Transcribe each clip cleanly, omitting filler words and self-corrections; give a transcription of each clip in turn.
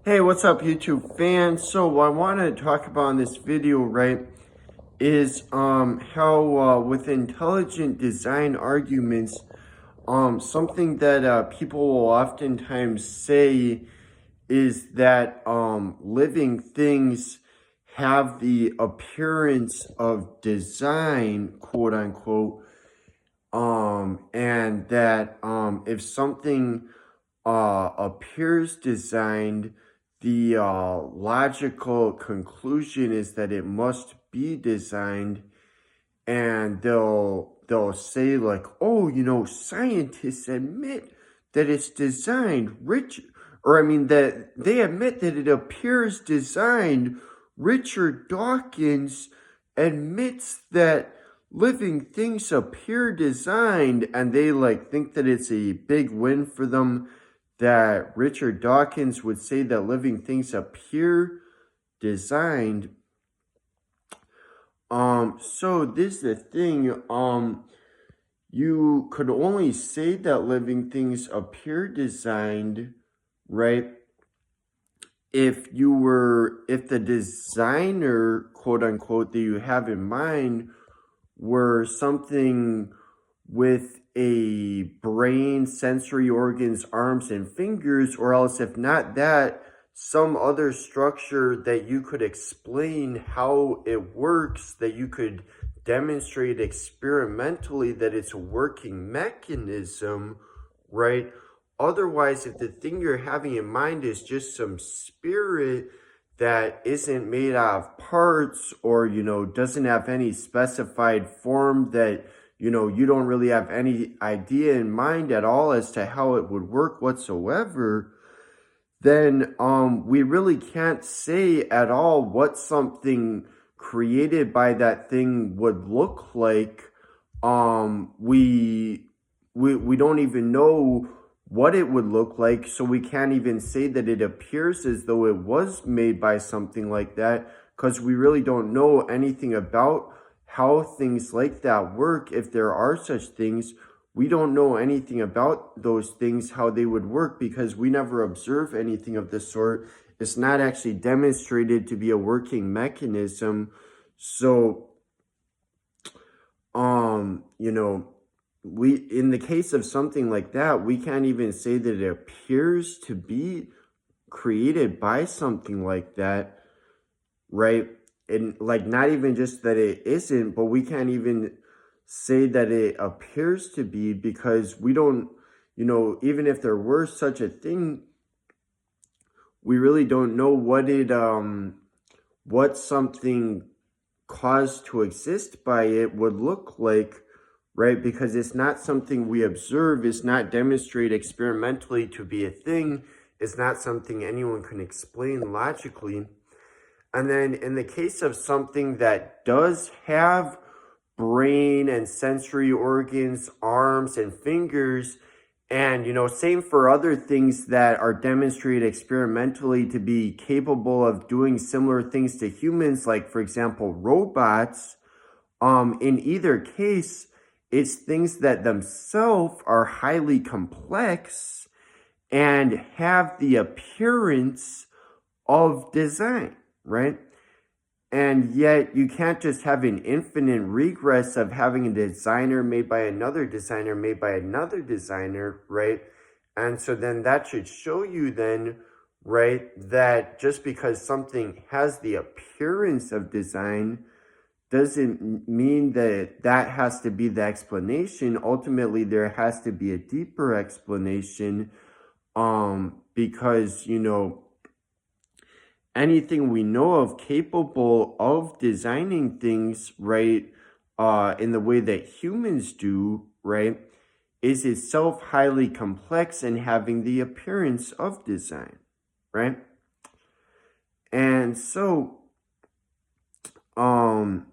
Hey, what's up, YouTube fans? So what I want to talk about in this video, right, is how with intelligent design arguments, something that people will oftentimes say is that living things have the appearance of design, quote unquote, and that if something appears designed, the logical conclusion is that it must be designed, and they'll say like, oh, scientists admit that it's designed. That they admit that it appears designed. Richard Dawkins admits that living things appear designed, and they like think that it's a big win for them that Richard Dawkins would say that living things appear designed. So this is the thing, you could only say that living things appear designed, right, if the designer, quote unquote, that you have in mind were something with a brain, sensory organs, arms, and fingers, or else if not that, some other structure that you could explain how it works, that you could demonstrate experimentally that it's a working mechanism, right? Otherwise, if the thing you're having in mind is just some spirit that isn't made out of parts, or, doesn't have any specified form, that, you don't really have any idea in mind at all as to how it would work whatsoever, then we really can't say at all what something created by that thing would look like. We don't even know what it would look like, so we can't even say that it appears as though it was made by something like that, because we really don't know anything about how things like that work. If there are such things, we don't know anything about those things, how they would work, because we never observe anything of the sort. It's not actually demonstrated to be a working mechanism. So, in the case of something like that, we can't even say that it appears to be created by something like that, right? And like, not even just that it isn't, but we can't even say that it appears to be, because we don't, even if there were such a thing, we really don't know what something caused to exist by it would look like, right? Because it's not something we observe, it's not demonstrated experimentally to be a thing, it's not something anyone can explain logically. And then in the case of something that does have brain and sensory organs, arms and fingers, and, same for other things that are demonstrated experimentally to be capable of doing similar things to humans, like, for example, robots, in either case, it's things that themselves are highly complex and have the appearance of design, right? And yet you can't just have an infinite regress of having a designer made by another designer made by another designer, right? And so then that should show you then, right, that just because something has the appearance of design doesn't mean that that has to be the explanation. Ultimately, there has to be a deeper explanation, because, anything we know of capable of designing things, right, in the way that humans do, right, is itself highly complex and having the appearance of design, right? And so, and,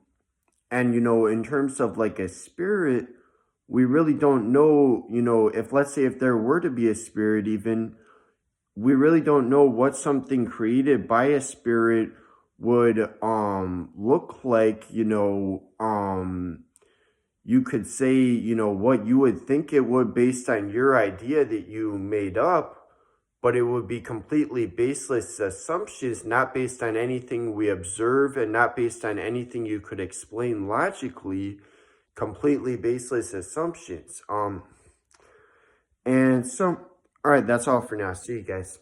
in terms of like a spirit, we really don't know, if, let's say, if there were to be a spirit even, we really don't know what something created by a spirit would look like. You could say, what you would think it would based on your idea that you made up, but it would be completely baseless assumptions, not based on anything we observe and not based on anything you could explain logically, completely baseless assumptions. And so, all right, that's all for now. See you guys.